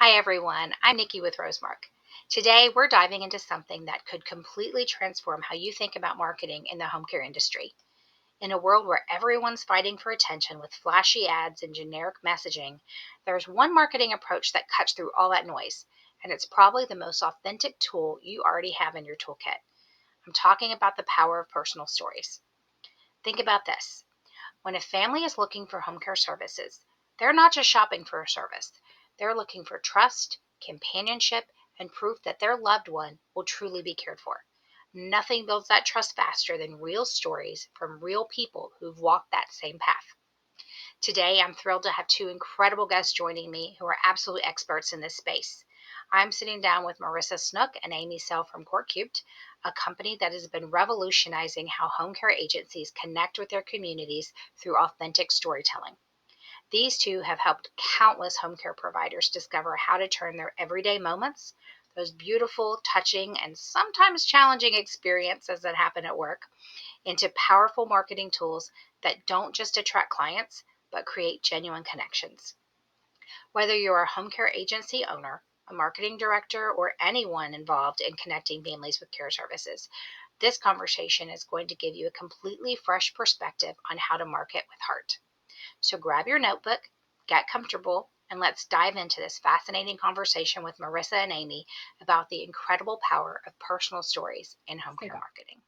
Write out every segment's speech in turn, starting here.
Hi everyone, I'm Nikki with Rosemark. Today we're diving into something that could completely transform how you think about marketing in the home care industry. In a world where everyone's fighting for attention with flashy ads and generic messaging, there's one marketing approach that cuts through all that noise, and it's probably the most authentic tool you already have in your toolkit. I'm talking about the power of personal stories. Think about this. When a family is looking for home care services, they're not just shopping for a service. They're looking for trust, companionship, and proof that their loved one will truly be cared for. Nothing builds that trust faster than real stories from real people who've walked that same path. Today, I'm thrilled to have two incredible guests joining me who are absolute experts in this space. I'm sitting down with Marisa Snook and Amy Selle from corecubed, a company that has been revolutionizing how home care agencies connect with their communities through authentic storytelling. These two have helped countless home care providers discover how to turn their everyday moments, those beautiful, touching, and sometimes challenging experiences that happen at work, into powerful marketing tools that don't just attract clients, but create genuine connections. Whether you're a home care agency owner, a marketing director, or anyone involved in connecting families with care services, this conversation is going to give you a completely fresh perspective on how to market with heart. So grab your notebook, get comfortable, and let's dive into this fascinating conversation with Marisa and Amy about the incredible power of personal stories in home care marketing.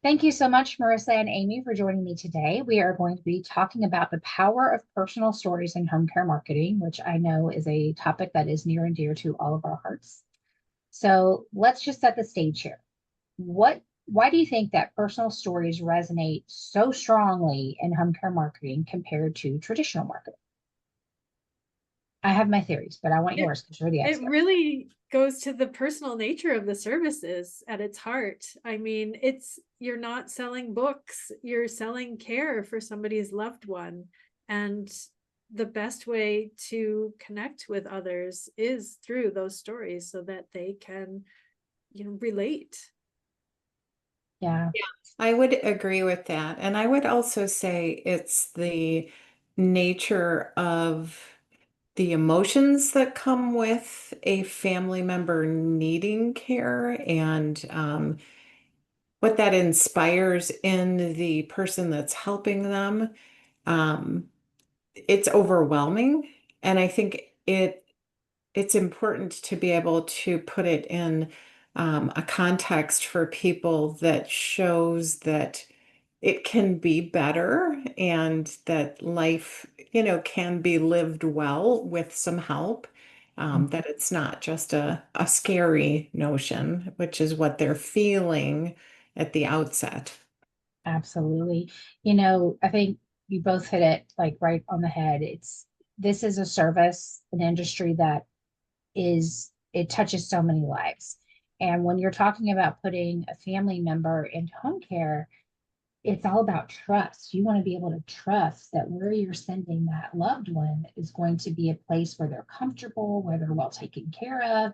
Thank you so much, Marissa and Amy, for joining me today. We are going to be talking about the power of personal stories in home care marketing, which I know is a topic that is near and dear to all of our hearts. So let's just set the stage here. Why do you think that personal stories resonate so strongly in home care marketing compared to traditional marketing? I have my theories, but I want It, yours because you're the it expert. really goes to the personal nature of the services at its heart. I mean, you're not selling books, you're selling care for somebody's loved one. And the best way to connect with others is through those stories so that they can, relate. Yeah. I would agree with that. And I would also say it's the nature of the emotions that come with a family member needing care and what that inspires in the person that's helping them. Um, it's overwhelming. And I think it's important to be able to put it in a context for people that shows that it can be better and that life, can be lived well with some help. That it's not just a scary notion, which is what they're feeling at the outset. Absolutely. I think you both hit it like right on the head. This is a service, an industry that it touches so many lives. And when you're talking about putting a family member into home care, it's all about trust. You want to be able to trust that where you're sending that loved one is going to be a place where they're comfortable, where they're well taken care of.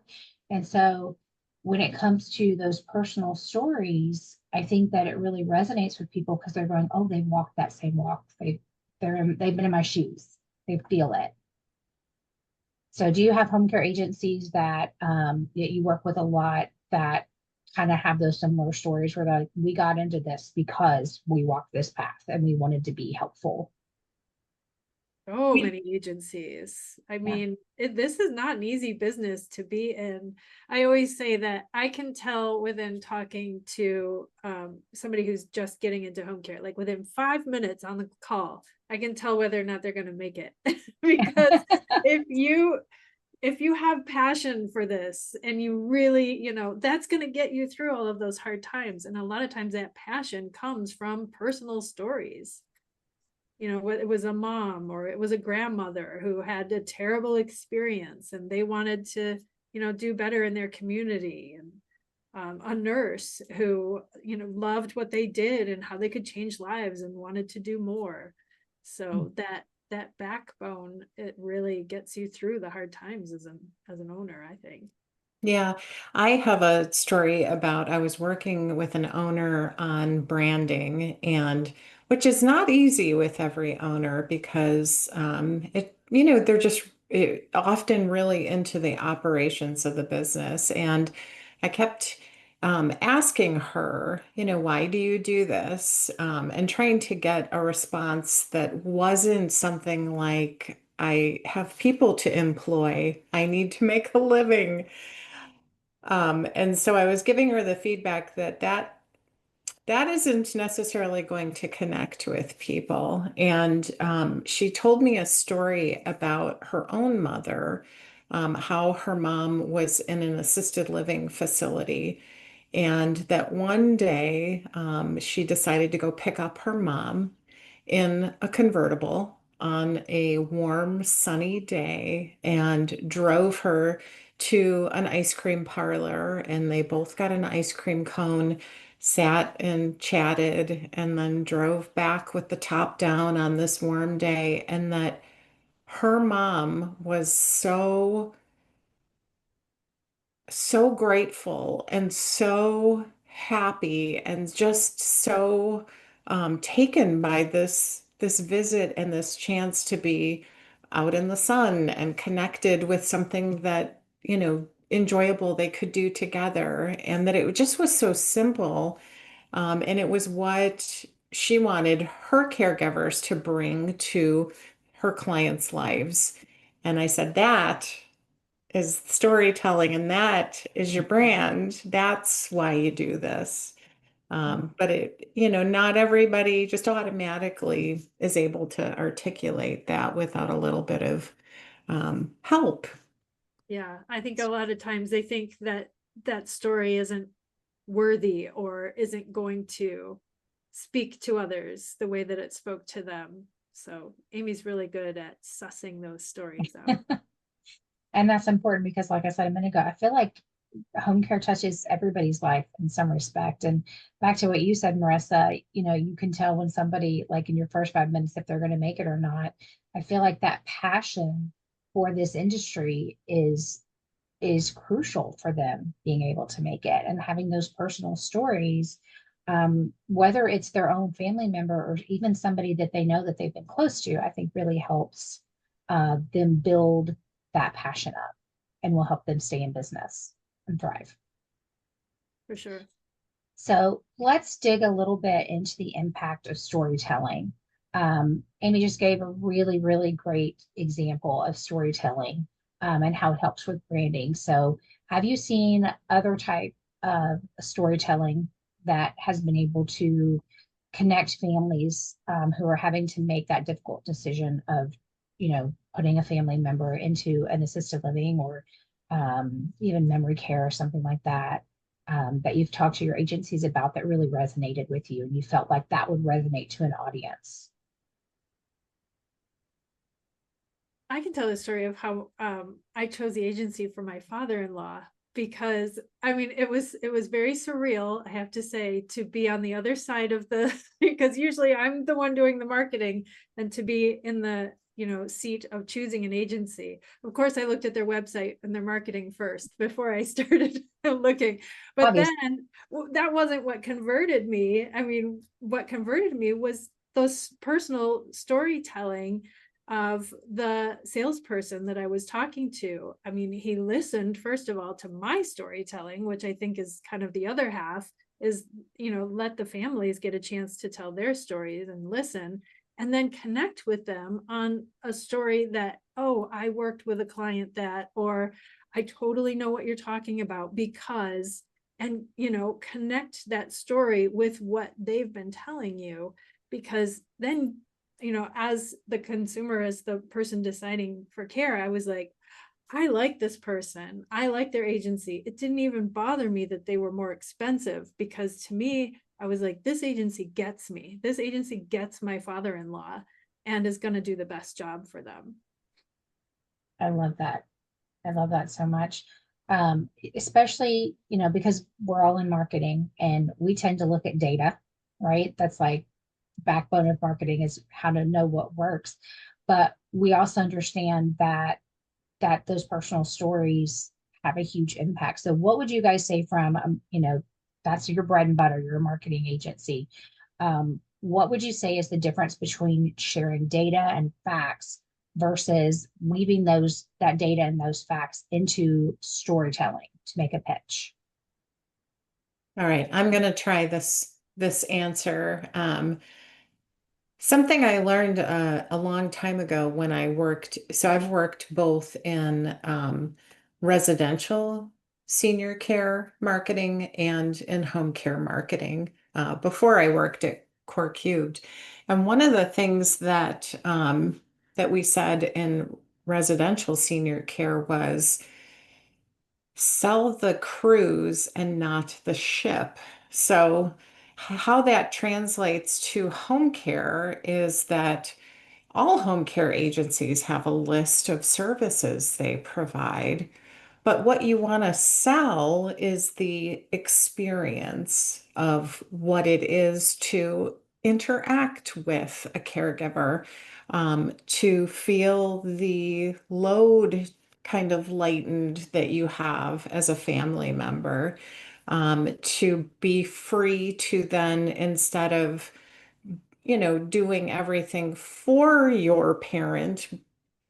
And so when it comes to those personal stories, I think that it really resonates with people because they're going, oh, they've walked that same walk. They've been in my shoes. They feel it. So do you have home care agencies that you work with a lot that kind of have those similar stories where like we got into this because we walked this path and we wanted to be helpful? So many agencies. I Yeah. mean, this is not an easy business to be in. I always say that I can tell within talking to somebody who's just getting into home care, like within 5 minutes on the call, I can tell whether or not they're going to make it. Because if you have passion for this and you really, that's going to get you through all of those hard times. And a lot of times that passion comes from personal stories. It was a mom or it was a grandmother who had a terrible experience and they wanted to, do better in their community, and a nurse who, loved what they did and how they could change lives and wanted to do more. So that backbone, it really gets you through the hard times as an owner, I think. Yeah, I have a story about I was working with an owner on branding, and which is not easy with every owner because they're just often really into the operations of the business. And I kept asking her, why do you do this? And trying to get a response that wasn't something like, I have people to employ, I need to make a living. And so I was giving her the feedback that isn't necessarily going to connect with people. And she told me a story about her own mother, how her mom was in an assisted living facility. And that one day she decided to go pick up her mom in a convertible on a warm, sunny day and drove her to an ice cream parlor. And they both got an ice cream cone, sat and chatted, and then drove back with the top down on this warm day. And that her mom was so grateful and so happy and just so taken by this visit and this chance to be out in the sun and connected with something that, enjoyable they could do together, and that it just was so simple. And it was what she wanted her caregivers to bring to her clients' lives. And I said, that is storytelling, and that is your brand. That's why you do this. But not everybody just automatically is able to articulate that without a little bit of help. Yeah, I think a lot of times they think that that story isn't worthy or isn't going to speak to others the way that it spoke to them. So Amy's really good at sussing those stories out. And that's important because, like I said a minute ago, I feel like home care touches everybody's life in some respect. And back to what you said, Marissa, you can tell when somebody, like in your first 5 minutes, if they're going to make it or not. I feel like that passion for this industry is crucial for them being able to make it, and having those personal stories, whether it's their own family member or even somebody that they know that they've been close to, I think really helps them build that passion up, and will help them stay in business and thrive. For sure. So let's dig a little bit into the impact of storytelling. Amy just gave a really, really great example of storytelling, and how it helps with branding. So have you seen other type of storytelling that has been able to connect families, who are having to make that difficult decision of, putting a family member into an assisted living, or even memory care or something like that, that you've talked to your agencies about, that really resonated with you and you felt like that would resonate to an audience? I can tell the story of how I chose the agency for my father-in-law, because I mean it was very surreal, I have to say, to be on the other side of the because usually I'm the one doing the marketing, and to be in the seat of choosing an agency. Of course, I looked at their website and their marketing first before I started looking, but Obviously. then that wasn't what converted me. I mean, what converted me was those personal storytelling of the salesperson that I was talking to. I mean, he listened, first of all, to my storytelling, which I think is kind of the other half, is, let the families get a chance to tell their stories and listen, and then connect with them on a story that, oh, I worked with a client that, or I totally know what you're talking about because, and, connect that story with what they've been telling you, because then as the consumer, as the person deciding for care, I was like, I like this person. I like their agency. It didn't even bother me that they were more expensive, because to me, I was like, this agency gets me. This agency gets my father-in-law and is going to do the best job for them. I love that. I love that so much. Especially, because we're all in marketing and we tend to look at data, right? That's like backbone of marketing, is how to know what works. But we also understand that those personal stories have a huge impact. So what would you guys say from, that's your bread and butter, your marketing agency. What would you say is the difference between sharing data and facts versus weaving that data and those facts into storytelling to make a pitch? All right, I'm going to try this answer. Something I learned a long time ago when I worked. So I've worked both in residential senior care marketing and in home care marketing before I worked at corecubed. And one of the things that we said in residential senior care was sell the cruise and not the ship. So, how that translates to home care is that all home care agencies have a list of services they provide, but what you want to sell is the experience of what it is to interact with a caregiver, to feel the load kind of lightened that you have as a family member, to be free to then, instead of doing everything for your parent,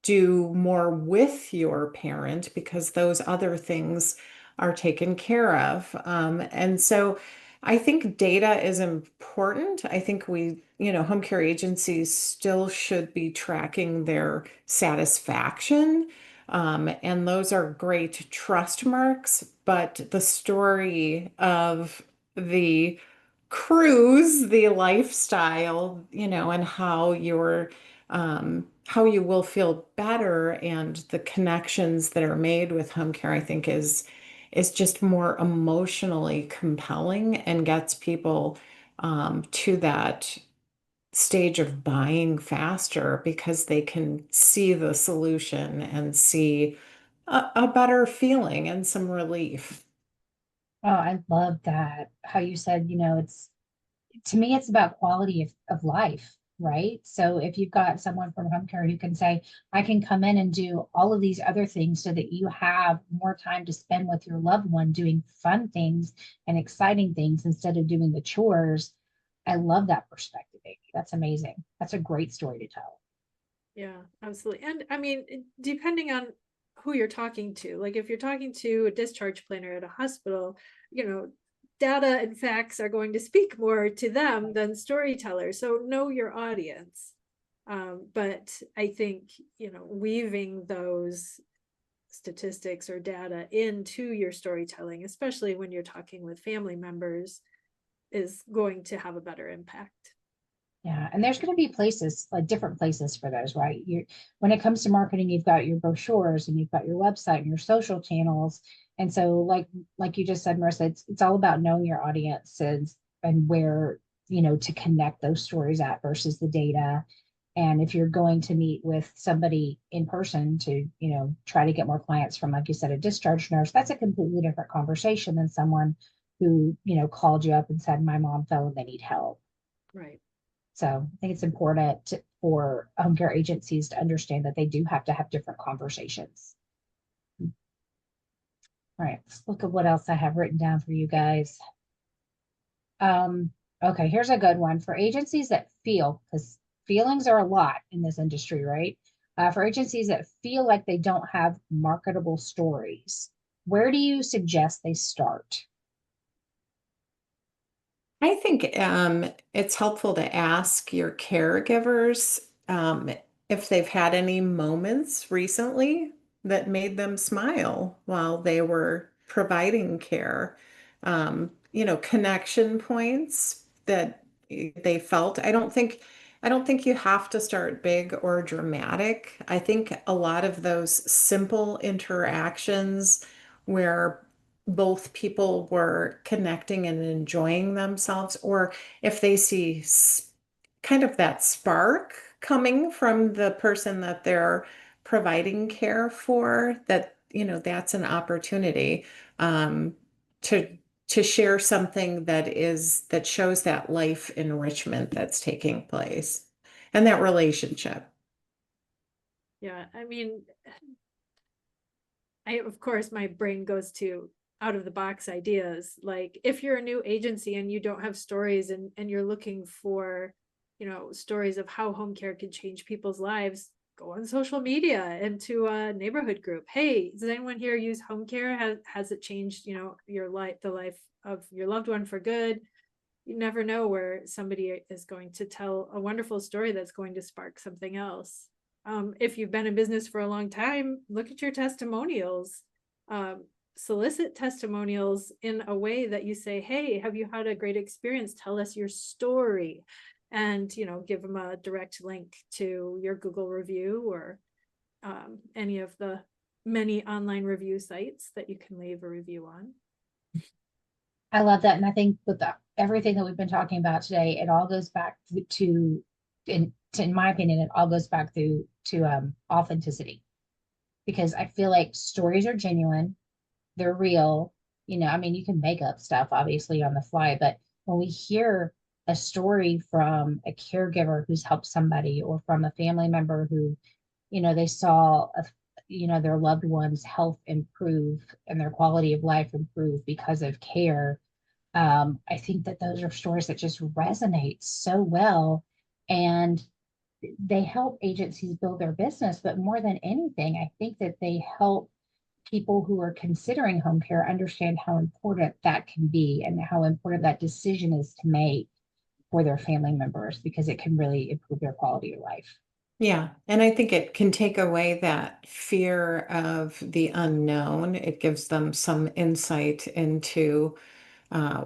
do more with your parent because those other things are taken care of. And so I think data is important. I think home care agencies still should be tracking their satisfaction. And those are great trust marks, but the story of the cruise, the lifestyle, and how you will feel better and the connections that are made with home care, I think is just more emotionally compelling and gets people to that stage of buying faster because they can see the solution and see a better feeling and some relief. Oh, I love that. How you said, it's to me, it's about quality of life, right? So if you've got someone from home care who can say, I can come in and do all of these other things so that you have more time to spend with your loved one doing fun things and exciting things instead of doing the chores. I love that perspective, Amy. That's amazing. That's a great story to tell. Yeah, absolutely. And I mean, depending on who you're talking to, like if you're talking to a discharge planner at a hospital, data and facts are going to speak more to them than storytellers. So know your audience. But I think, weaving those statistics or data into your storytelling, especially when you're talking with family members, is going to have a better impact. Yeah, and there's going to be places, like different places for those, right? When it comes to marketing, you've got your brochures and you've got your website and your social channels. And so like you just said, Marissa, it's all about knowing your audiences and where, to connect those stories at versus the data. And if you're going to meet with somebody in person to, try to get more clients from, like you said, a discharge nurse, that's a completely different conversation than someone who, called you up and said, my mom fell and they need help. Right. So I think it's important for home care agencies to understand that they do have to have different conversations. All right, let's look at what else I have written down for you guys. Okay, here's a good one for agencies that feel, because feelings are a lot in this industry, right? For agencies that feel like they don't have marketable stories, where do you suggest they start? I think it's helpful to ask your caregivers if they've had any moments recently that made them smile while they were providing care. Connection points that they felt. I don't think you have to start big or dramatic. I think a lot of those simple interactions where both people were connecting and enjoying themselves, or if they see kind of that spark coming from the person that they're providing care for, that's an opportunity um, to share something that shows that life enrichment that's taking place and that relationship. Yeah. I mean, of course, my brain goes to out of the box ideas. Like if you're a new agency and you don't have stories and you're looking for, stories of how home care can change people's lives, go on social media, into a neighborhood group. Hey, does anyone here use home care? Has it changed, your life, the life of your loved one for good? You never know where somebody is going to tell a wonderful story that's going to spark something else. If you've been in business for a long time, look at your testimonials. Solicit testimonials in a way that you say, hey, have you had a great experience? Tell us your story. And, give them a direct link to your Google review, or any of the many online review sites that you can leave a review on. I love that. And I think with everything that we've been talking about today, it all goes back in my opinion, it all goes back to authenticity, because I feel like stories are genuine, they're real. I mean, you can make up stuff obviously on the fly, but when we hear a story from a caregiver who's helped somebody, or from a family member who, they saw their loved one's health improve and their quality of life improve because of care. I think that those are stories that just resonate so well, and they help agencies build their business. But more than anything, I think that they help people who are considering home care understand how important that can be, and how important that decision is to make for their family members, because it can really improve their quality of life. Yeah, and I think it can take away that fear of the unknown. It gives them some insight into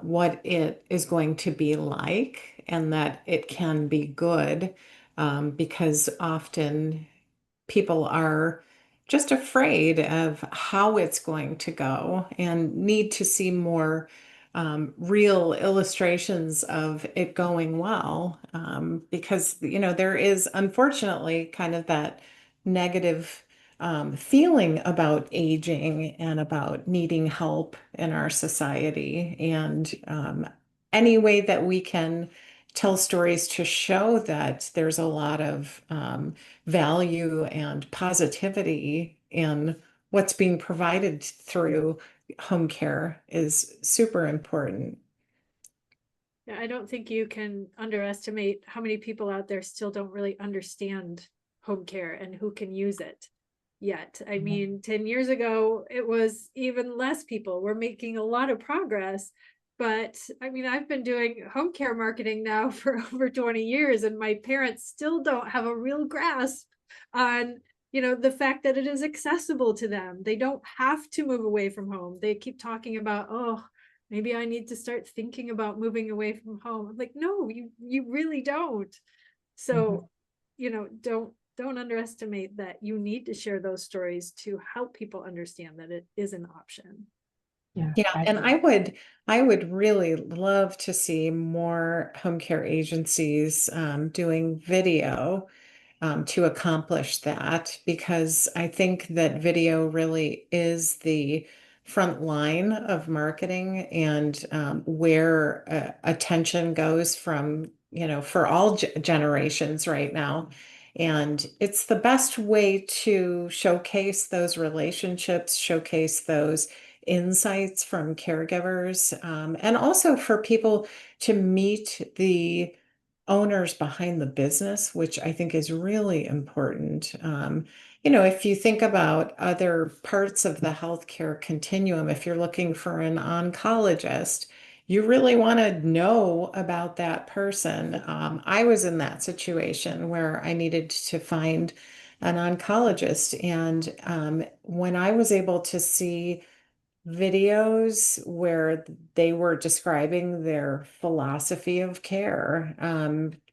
what it is going to be like, and that it can be good, because often people are just afraid of how it's going to go and need to see more real illustrations of it going well, because there is unfortunately kind of that negative feeling about aging and about needing help in our society. And any way that we can tell stories to show that there's a lot of value and positivity in what's being provided through home care is super important. Yeah, I don't think you can underestimate how many people out there still don't really understand home care and who can use it yet. I mean, 10 years ago, it was even less people. We're making a lot of progress. But I mean, I've been doing home care marketing now for over 20 years, and my parents still don't have a real grasp on, the fact that it is accessible to them. They don't have to move away from home. They keep talking about, oh, maybe I need to start thinking about moving away from home. I'm like, no, you really don't. So, don't underestimate that you need to share those stories to help people understand that it is an option. Yeah. Yeah, and I would really love to see more home care agencies doing video to accomplish that, because I think that video really is the front line of marketing, and where attention goes from, for all generations right now. And it's the best way to showcase those relationships, showcase those insights from caregivers, and also for people to meet the owners behind the business, which I think is really important. If you think about other parts of the healthcare continuum, if you're looking for an oncologist, you really want to know about that person. I was in that situation where I needed to find an oncologist, and when I was able to see videos where they were describing their philosophy of care,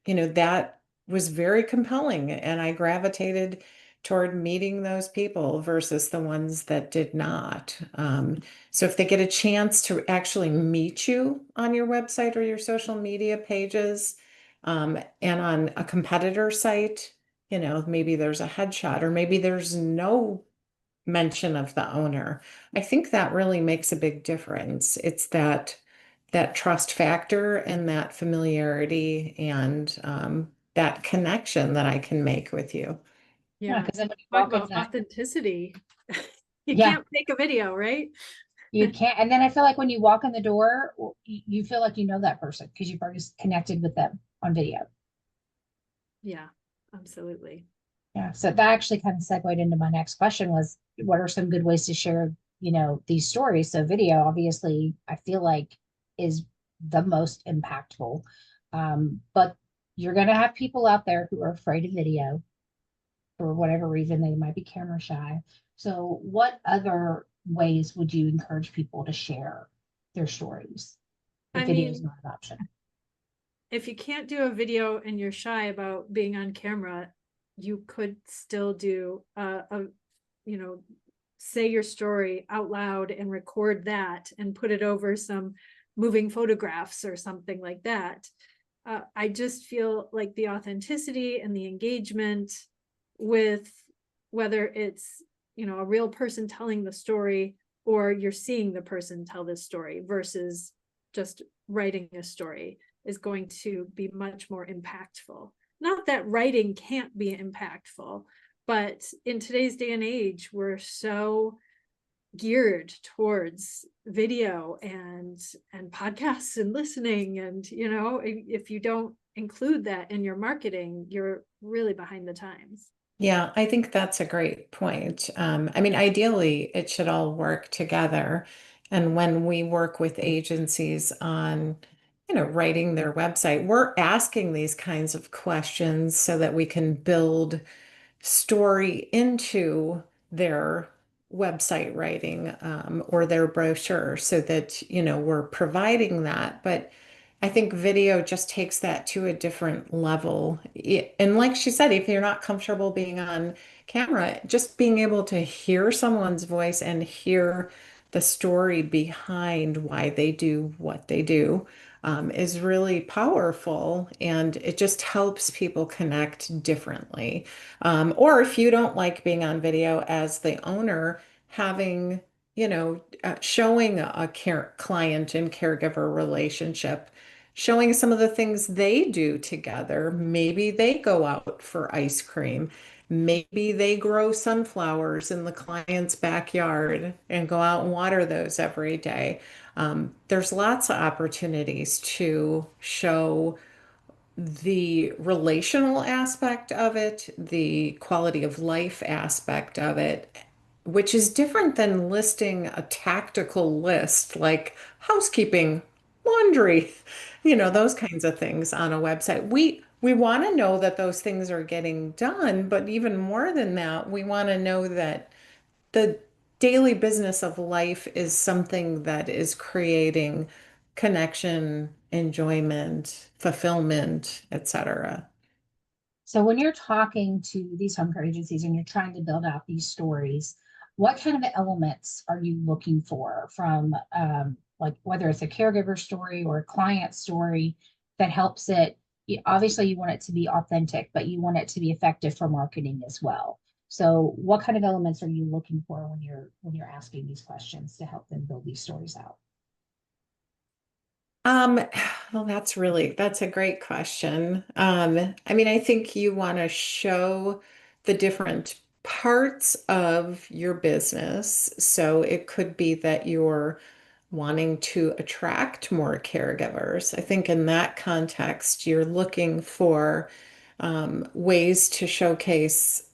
that was very compelling. And I gravitated toward meeting those people versus the ones that did not. So if they get a chance to actually meet you on your website or your social media pages, and on a competitor site, maybe there's a headshot, or maybe there's no mention of the owner. I think that really makes a big difference. It's that trust factor and that familiarity, and that connection that I can make with you. Yeah, Yeah. because then when you Talk walk in about that, authenticity. You yeah, can't fake a video, right? you can't. And then I feel like when you walk in the door, you feel like you know that person because you've already connected with them on video. Yeah, absolutely. Yeah. So that actually kind of segued into my next question was what are some good ways to share, these stories? So video, obviously, I feel like is the most impactful. But you're going to have people out there who are afraid of video for whatever reason. They might be camera shy. So what other ways would you encourage people to share their stories if I video is mean, not an option? if you can't do a video and you're shy about being on camera, you could still do you know, say your story out loud and record that and put it over some moving photographs or something like that. I just feel like the authenticity and the engagement with whether it's, a real person telling the story or you're seeing the person tell this story versus just writing a story is going to be much more impactful. Not that writing can't be impactful, but in today's day and age, we're so geared towards video and podcasts and listening. And, if you don't include that in your marketing, you're really behind the times. Yeah, I think that's a great point. I mean, ideally, it should all work together. And when we work with agencies on, writing their website, we're asking these kinds of questions so that we can build story into their website writing or their brochure so that, we're providing that. But I think video just takes that to a different level. And like she said, if you're not comfortable being on camera, just being able to hear someone's voice and hear the story behind why they do what they do is really powerful. And it just helps people connect differently. Or if you don't like being on video as the owner, having, showing a client and caregiver relationship, showing some of the things they do together. Maybe they go out for ice cream. Maybe they grow sunflowers in the client's backyard and go out and water those every day. There's lots of opportunities to show the relational aspect of it, the quality of life aspect of it, which is different than listing a tactical list like housekeeping, laundry, those kinds of things on a website. We want to know that those things are getting done, but even more than that, we want to know that the daily business of life is something that is creating connection, enjoyment, fulfillment, etc. So when you're talking to these home care agencies and you're trying to build out these stories, what kind of elements are you looking for from like whether it's a caregiver story or a client story that helps it? Obviously, you want it to be authentic, but you want it to be effective for marketing as well. So what kind of elements are you looking for when you're asking these questions to help them build these stories out? Um, well, that's a great question. I mean, I think you want to show the different parts of your business. So it could be that you're wanting to attract more caregivers. I think in that context, you're looking for ways to showcase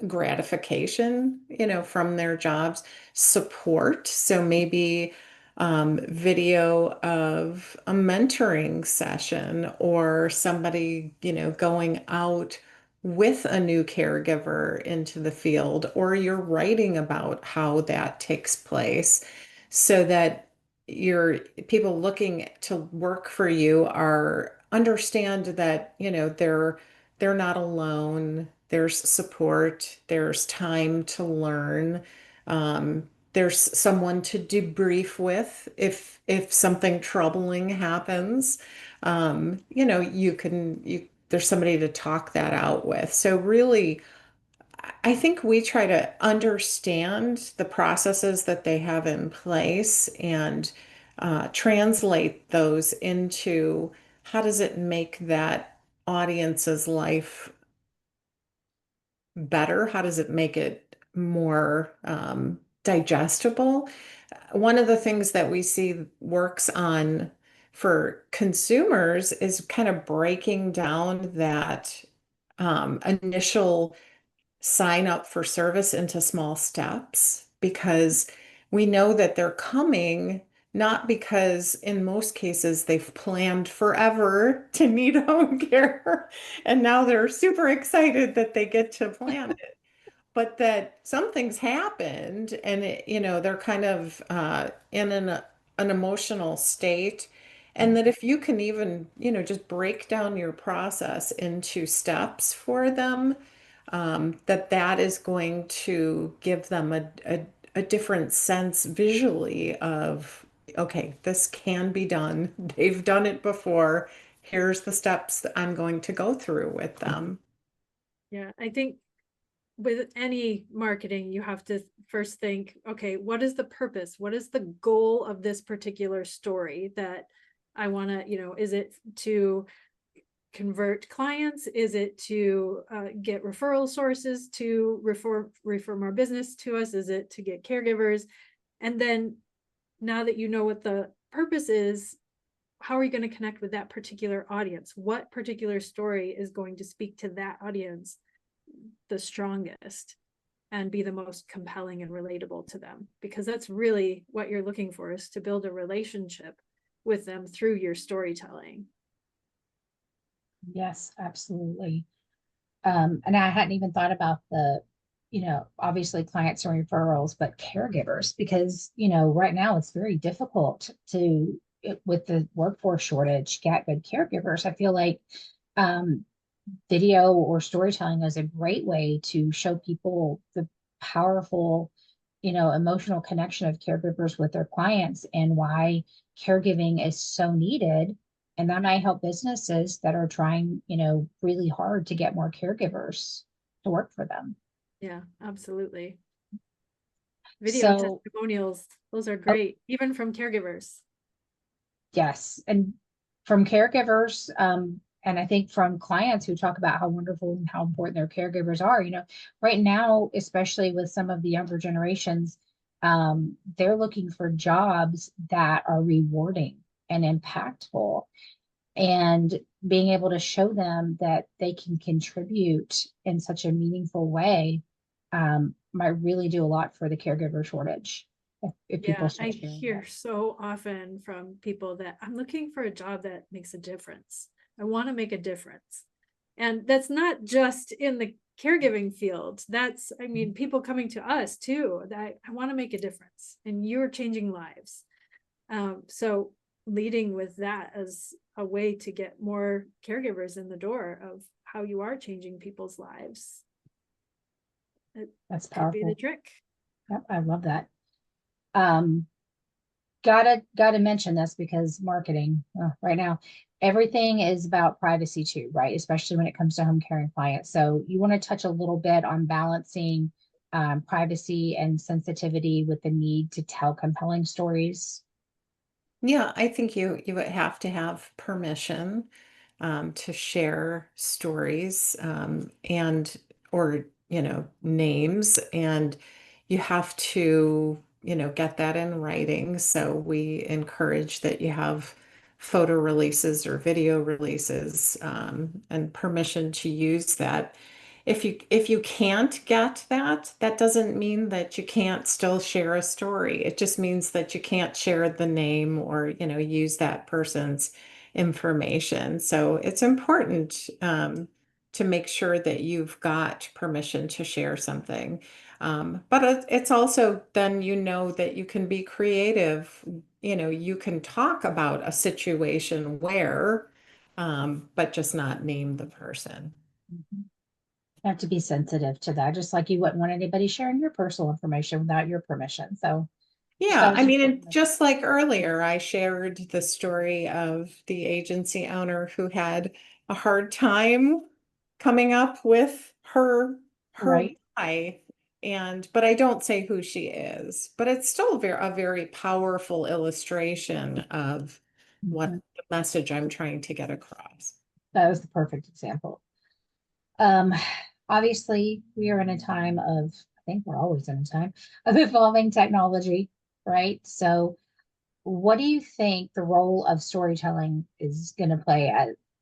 gratification, from their jobs, support. So maybe video of a mentoring session or somebody, going out with a new caregiver into the field, or you're writing about how that takes place so that your people looking to work for you are understand that, they're not alone. There's support. There's time to learn. There's someone to debrief with if something troubling happens. There's somebody to talk that out with. So really, I think we try to understand the processes that they have in place and translate those into how does it make that audience's life better? How does it make it more digestible? One of the things that we see works on for consumers is kind of breaking down that initial sign up for service into small steps, because we know that they're coming not because in most cases they've planned forever to need home care and now they're super excited that they get to plan it, but that something's happened and they're kind of in an emotional state. And that if you can even, just break down your process into steps for them, that is going to give them a different sense visually of, okay, this can be done. They've done it before. Here's the steps that I'm going to go through with them. Yeah, I think with any marketing, you have to first think, okay, what is the purpose? What is the goal of this particular story that I want to, is it to convert clients? Is it to get referral sources to refer more business to us? Is it to get caregivers? And then now that you know what the purpose is, how are you going to connect with that particular audience? What particular story is going to speak to that audience the strongest and be the most compelling and relatable to them? Because that's really what you're looking for, is to build a relationship with them through your storytelling. Yes, absolutely. And I hadn't even thought about the, obviously clients and referrals, but caregivers, because, right now it's very difficult with the workforce shortage, get good caregivers. I feel like video or storytelling is a great way to show people the powerful, emotional connection of caregivers with their clients and why caregiving is so needed. And that might help businesses that are trying, really hard to get more caregivers to work for them. Yeah, absolutely. Video So, testimonials, those are great, even from caregivers. yes. And from caregivers, and I think from clients who talk about how wonderful and how important their caregivers are, right now, especially with some of the younger generations, they're looking for jobs that are rewarding and impactful, and being able to show them that they can contribute in such a meaningful way, might really do a lot for the caregiver shortage. If people Yeah, start I sharing hear that. so often from people that I'm looking for a job that makes a difference. I want to make a difference. And that's not just in the caregiving field. That's, I mean, people coming to us too, that I want to make a difference and you're changing lives. So leading with that as a way to get more caregivers in the door of how you are changing people's lives. It That's could be the powerful. trick. Yep, I love that. Um, gotta mention this because marketing right now, everything is about privacy too, right? Especially when it comes to home caring clients. So you want to touch a little bit on balancing privacy and sensitivity with the need to tell compelling stories. Yeah, I think you would have to have permission to share stories, and or names, and you have to get that in writing. So we encourage that you have photo releases or video releases, and permission to use that. If you can't get that, that doesn't mean that you can't still share a story. It just means that you can't share the name or use that person's information. So it's important, to make sure that you've got permission to share something. But it's also then that you can be creative. You can talk about a situation where, but just not name the person. Mhm. You have to be sensitive to that, just like you wouldn't want anybody sharing your personal information without your permission. So just Yeah, always I mean, important. and just like earlier, I shared the story of the agency owner who had a hard time coming up with her Right. why. But I don't say who she is, but it's still a very powerful illustration of what Mhm. the message I'm trying to get across. That was the perfect example. Um, Obviously, we are in a time of, I think we're always in a time of evolving technology, right? So, what do you think the role of storytelling is going to play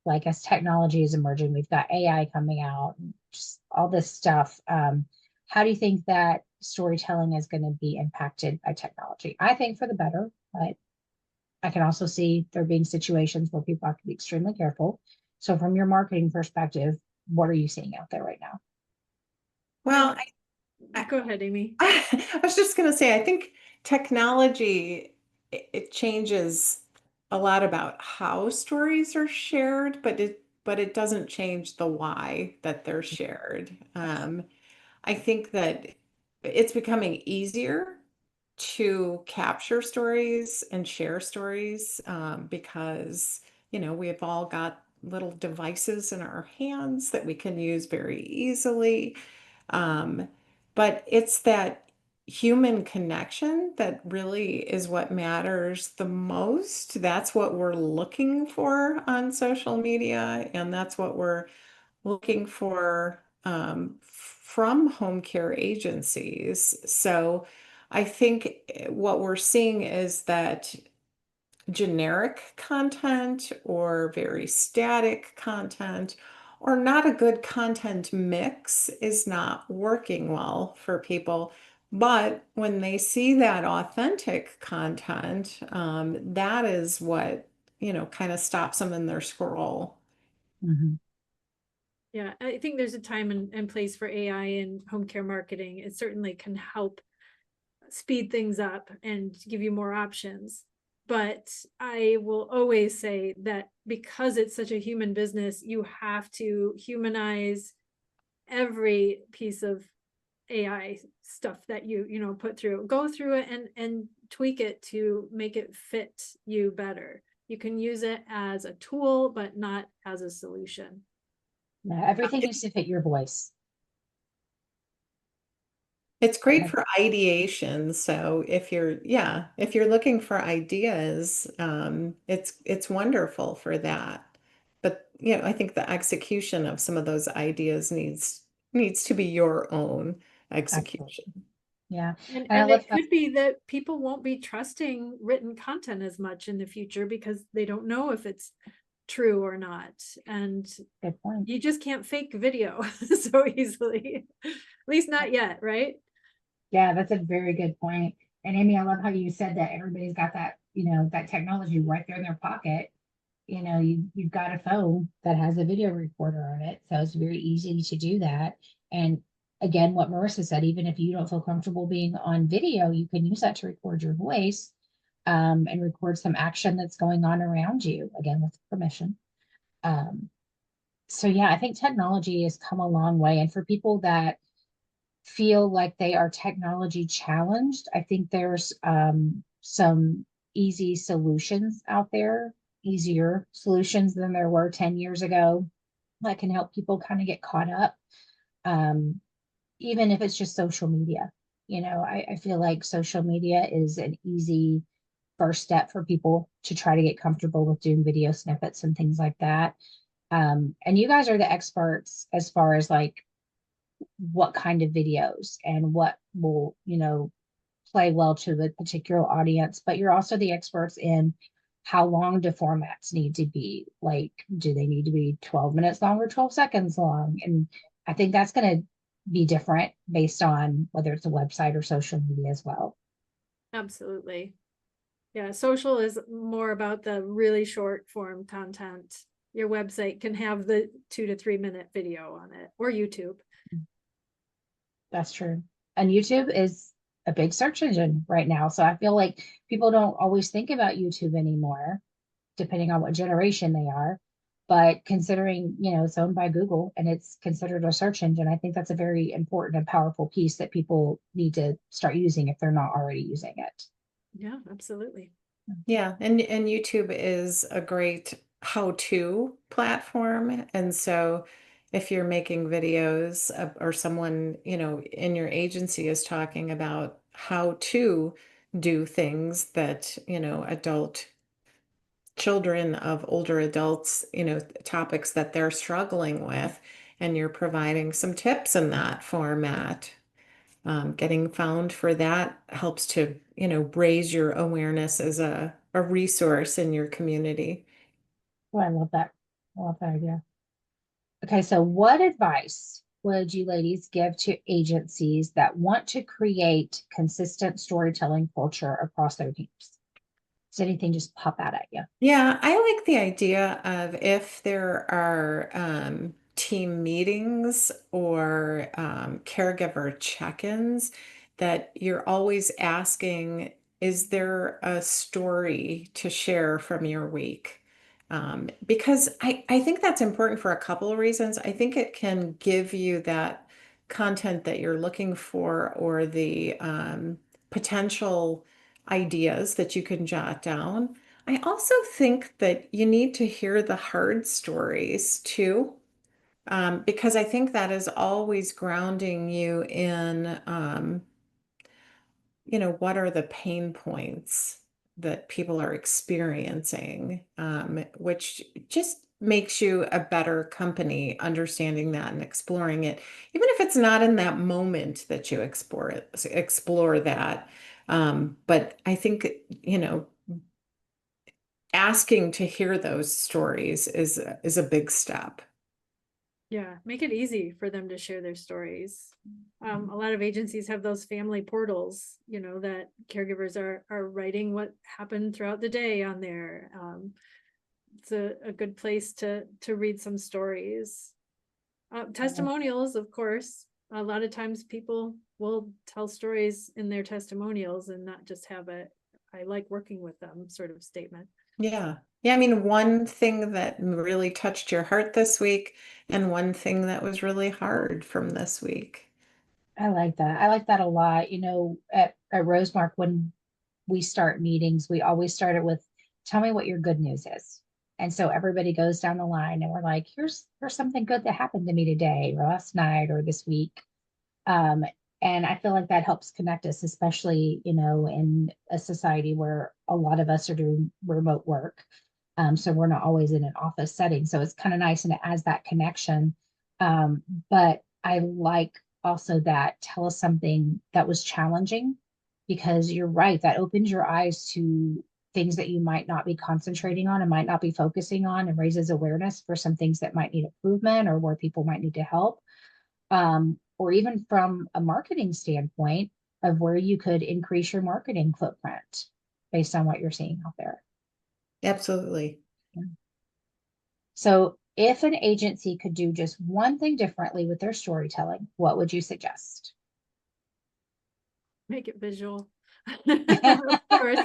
like as technology is emerging, we've got AI coming out, and just all this stuff. How do you think that storytelling is going to be impacted by technology? I think for the better, but I can also see there being situations where people have to be extremely careful. So from your marketing perspective, what are you seeing out there right now? Well, Go ahead, Amy. I was just going to say, I think technology, it changes a lot about how stories are shared, but it doesn't change the why that they're shared. I think that it's becoming easier to capture stories and share stories, because, we've all got little devices in our hands that we can use very easily. Um, but it's that human connection that really is what matters the most. That's what we're looking for on social media, and that's what we're looking for, from home care agencies. So I think what we're seeing is that generic content or very static content or not a good content mix is not working well for people. But when they see that authentic content, that is what, kind of stops them in their scroll. Mhm. Yeah, I think there's a time and place for AI in home care marketing. It certainly can help speed things up and give you more options. But I will always say that because it's such a human business, you have to humanize every piece of AI stuff that you put through. Go through it and tweak it to make it fit you better. You can use it as a tool, but not as a solution. Yeah, everything needs to fit your voice. It's great for ideation. So if you're looking for ideas, it's wonderful for that. But I think the execution of some of those ideas needs to be your own Absolutely. execution. Yeah. And And I love it how, could be that people won't be trusting written content as much in the future because they don't know if it's true or not. And good point. you just can't fake video so easily. At least not yet, right? Yeah, that's a very good point. And Amy, I love how you said that everybody's got that, that technology right there in their pocket. You've got a phone that has a video recorder on it. So it's very easy to do that. And again, what Marissa said, even if you don't feel comfortable being on video, you can use that to record your voice, and record some action that's going on around you, again, with permission. Um, so yeah, I think technology has come a long way. And for people that feel like they are technology challenged, I think there's some easy solutions out there, easier solutions than there were 10 years ago that can help people kind of get caught up. Um, Even if it's just social media. I feel like social media is an easy first step for people to try to get comfortable with doing video snippets and things like that. And you guys are the experts as far as like what kind of videos and what will, play well to the particular audience, but you're also the experts in how long do formats need to be. Like, do they need to be 12 minutes long or 12 seconds long? And I think that's going to be different based on whether it's a website or social media as well. Absolutely. Yeah, social is more about the really short form content. Your website can have the 2 to 3 minute video on it, or YouTube. That's true. And YouTube is a big search engine right now. So I feel like people don't always think about YouTube anymore, depending on what generation they are. But considering, it's owned by Google and it's considered a search engine, I think that's a very important and powerful piece that people need to start using if they're not already using it. Yeah, absolutely. Yeah, and YouTube is a great how-to platform. And so if you're making videos, or someone, in your agency is talking about how to do things that, adult children of older adults, topics that they're struggling with, and you're providing some tips in that format. Getting found for that helps to, raise your awareness as a resource in your community. Oh, I love that. I love that idea. Okay, so what advice would you ladies give to agencies that want to create consistent storytelling culture across their teams? Does anything just pop out at you? Yeah, I like the idea of if there are team meetings or caregiver check-ins, that you're always asking, is there a story to share from your week? Because I think that's important for a couple of reasons. I think it can give you that content that you're looking for, or the potential ideas that you can jot down. I also think that you need to hear the hard stories too, because I think that is always grounding you in, what are the pain points that people are experiencing, which just makes you a better company, understanding that and exploring it, even if it's not in that moment that you explore that. But I think, asking to hear those stories is a big step. Yeah, make it easy for them to share their stories. A lot of agencies have those family portals, that caregivers are writing what happened throughout the day on there. It's a good place to read some stories. Testimonials, of course. A lot of times people will tell stories in their testimonials and not just have I like working with them sort of statement. Yeah. Yeah, I mean, one thing that really touched your heart this week, and one thing that was really hard from this week. I like that. I like that a lot. At Rosemark, when we start meetings, we always start it with, tell me what your good news is. And so everybody goes down the line and we're like, here's something good that happened to me today or last night or this week. Um, and I feel like that helps connect us, especially, in a society where a lot of us are doing remote work. So we're not always in an office setting. So it's kind of nice and it adds that connection. But I like also that tell us something that was challenging, because you're right, that opens your eyes to things that you might not be concentrating on and might not be focusing on, and raises awareness for some things that might need improvement or where people might need to help. Or even from a marketing standpoint of where you could increase your marketing footprint based on what you're seeing out there. Absolutely. Yeah. So, if an agency could do just one thing differently with their storytelling, what would you suggest? Make it visual. Of course.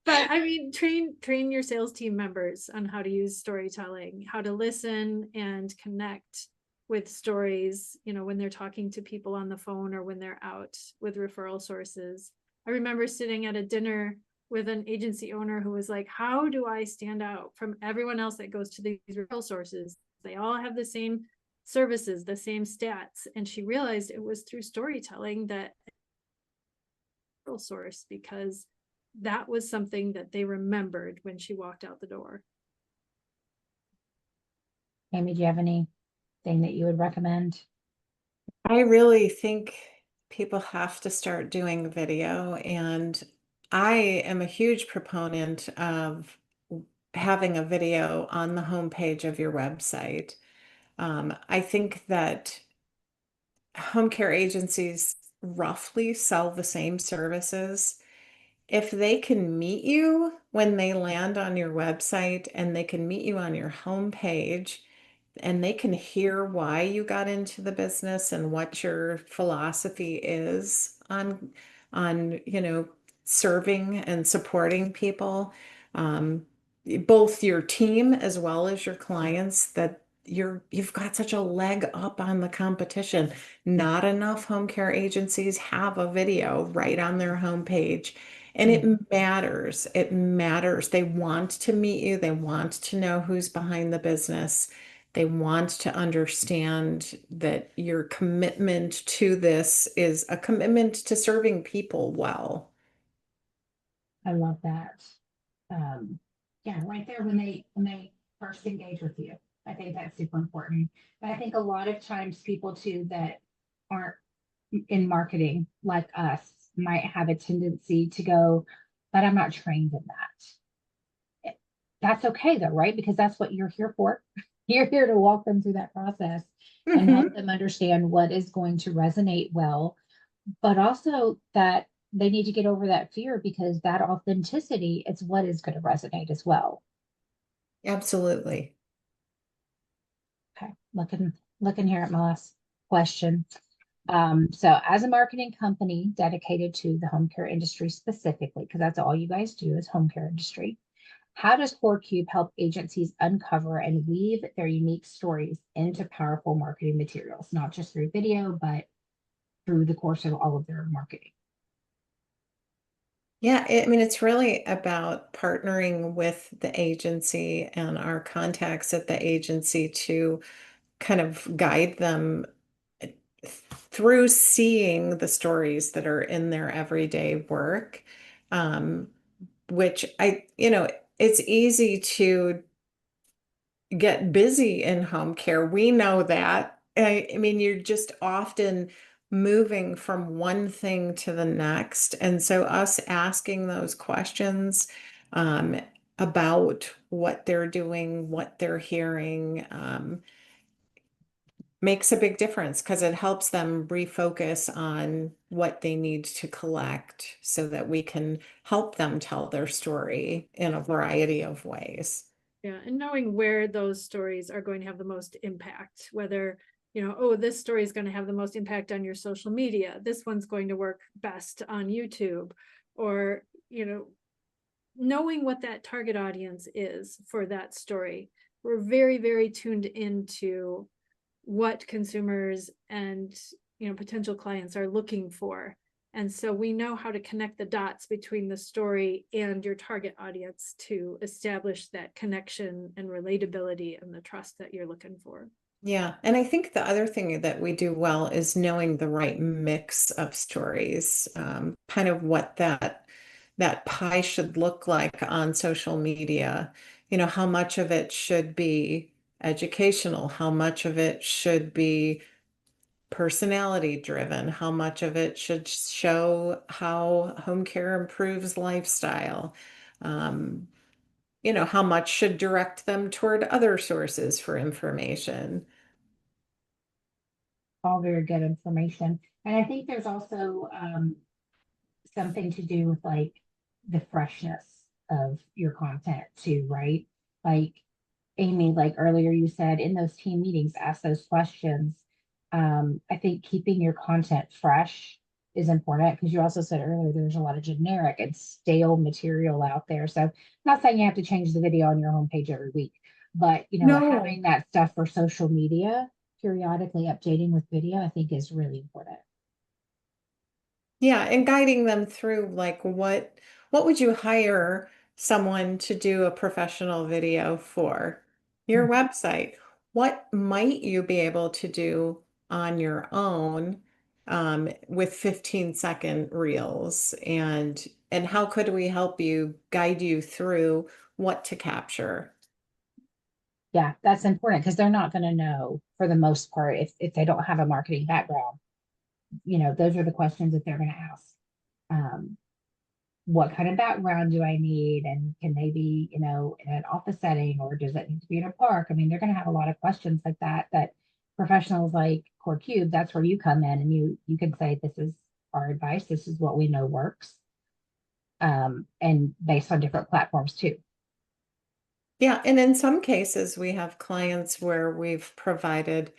But I mean, train your sales team members on how to use storytelling, how to listen and connect with stories, when they're talking to people on the phone or when they're out with referral sources. I remember sitting at a dinner with an agency owner who was like, how do I stand out from everyone else that goes to these referral sources? They all have the same services, the same stats. And she realized it was through storytelling that source, because that was something that they remembered when she walked out the door. Amy, do you have anything that you would recommend? I really think people have to start doing video, and I am a huge proponent of having a video on the homepage of your website. I think that home care agencies roughly sell the same services. If they can meet you when they land on your website, and they can meet you on your homepage, and they can hear why you got into the business and what your philosophy is on serving and supporting people, um, both your team as well as your clients, that you've got such a leg up on the competition. Not enough home care agencies have a video right on their homepage. And it matters. It matters. They want to meet you. They want to know who's behind the business. They want to understand that your commitment to this is a commitment to serving people well. I love that. Yeah, right there when they first engage with you. I think that's super important. But I think a lot of times people too that aren't in marketing like us might have a tendency to go, but I'm not trained in that. That's okay though, right? Because that's what you're here for. You're here to walk them through that process and help them understand what is going to resonate well, but also that they need to get over that fear because that authenticity is what is going to resonate as well. Absolutely. Okay, looking here at my last question. So as a marketing company dedicated to the home care industry specifically, because that's all you guys do is home care industry, how does CoreCube help agencies uncover and weave their unique stories into powerful marketing materials, not just through video, but through the course of all of their marketing? Yeah, I mean, it's really about partnering with the agency and our contacts at the agency to kind of guide them through seeing the stories that are in their everyday work. Um, which it's easy to get busy in home care. We know that. I mean, you're just often moving from one thing to the next. And so, us asking those questions um, about what they're doing, what they're hearing, makes a big difference because it helps them refocus on what they need to collect so that we can help them tell their story in a variety of ways. Yeah, and knowing where those stories are going to have the most impact, whether, oh, this story is going to have the most impact on your social media, this one's going to work best on YouTube, or, knowing what that target audience is for that story. We're very, very tuned into what consumers and, potential clients are looking for. And so we know how to connect the dots between the story and your target audience to establish that connection and relatability and the trust that you're looking for. Yeah. And I think the other thing that we do well is knowing the right mix of stories, kind of what that pie should look like on social media. How much of it should be educational, how much of it should be personality driven, how much of it should show how home care improves lifestyle. Um, how much should direct them toward other sources for information. All very good information. And I think there's also something to do with like the freshness of your content too, right? Like Amy, like earlier you said in those team meetings, ask those questions. I think keeping your content fresh is important because you also said earlier there's a lot of generic and stale material out there. So I'm not saying you have to change the video on your homepage every week, but No. having that stuff for social media, periodically updating with video, I think is really important. Yeah, and guiding them through like what would you hire someone to do a professional video for? Your Mm. website. What might you be able to do on your own with 15-second reels? And how could we help you guide you through what to capture? Yeah, that's important because they're not going to know for the most part if they don't have a marketing background. Those are the questions that they're going to ask. Um, what kind of background do I need? And can they be, in an office setting or does it need to be in a park? I mean, they're going to have a lot of questions like that professionals like CoreCube, that's where you come in and you can say, this is our advice. This is what we know works. And based on different platforms too. Yeah, and in some cases, we have clients where we've provided,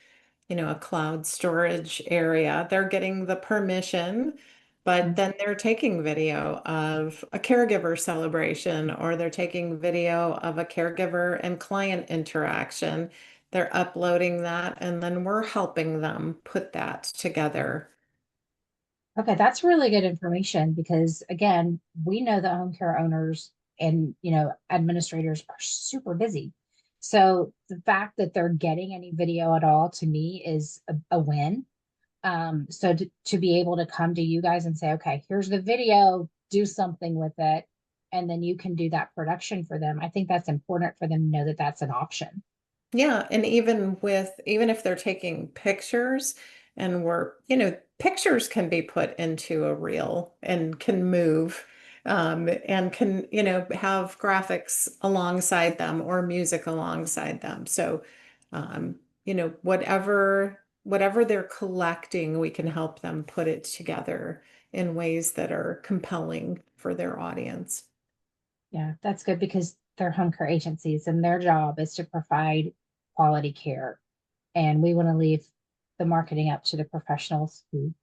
a cloud storage area. They're getting the permission, but Mhm. then they're taking video of a caregiver celebration or they're taking video of a caregiver and client interaction. They're uploading that, and then we're helping them put that together. Okay, that's really good information because again, we know that home care owners and administrators are super busy. So the fact that they're getting any video at all to me is a win. So to be able to come to you guys and say, okay, here's the video, do something with it, and then you can do that production for them. I think that's important for them to know that that's an option. Yeah, and even if they're taking pictures and pictures can be put into a reel and can move and can, have graphics alongside them or music alongside them. So You know, whatever they're collecting, we can help them put it together in ways that are compelling for their audience. Yeah, that's good because they're home care agencies and their job is to provide quality care. And we want to leave the marketing up to the professionals who,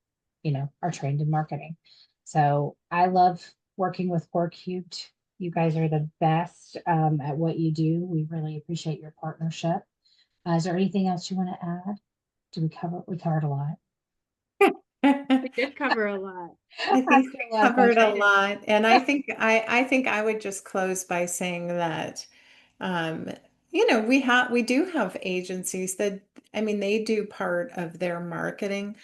are trained in marketing. So I love working with corecubed. You guys are the best at what you do. We really appreciate your partnership. Is there anything else you want to add? We covered a lot. We did cover a lot. I think After we a lot of covered a questions. lot, and I think I would just close by saying that, um, we do have agencies that, I mean, they do part of their marketing.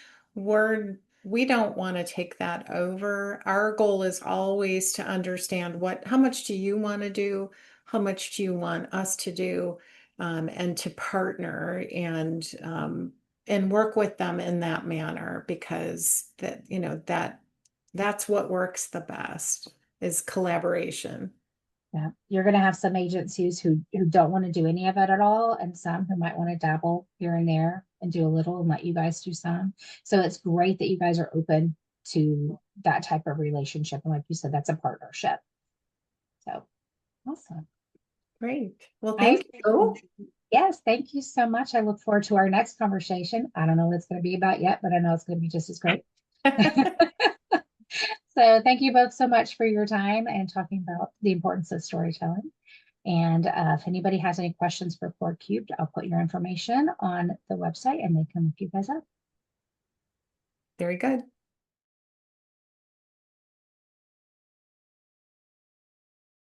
We don't want to take that over. Our goal is always to understand how much do you want to do, how much do you want us to do, and to partner and work with them in that manner, because that's what works the best, is collaboration. Yeah, you're going to have some agencies who don't want to do any of it at all, and some who might want to dabble here and there and do a little and let you guys do some. So it's great that you guys are open to that type of relationship. And like you said, that's a partnership. So awesome. Great. Well, I thank you. Yes, thank you so much. I look forward to our next conversation. I don't know what it's going to be about yet, but I know it's going to be just as great. So thank you both so much for your time and talking about the importance of storytelling. And if anybody has any questions for Core Cubed, I'll put your information on the website and they can look you guys up. Very good.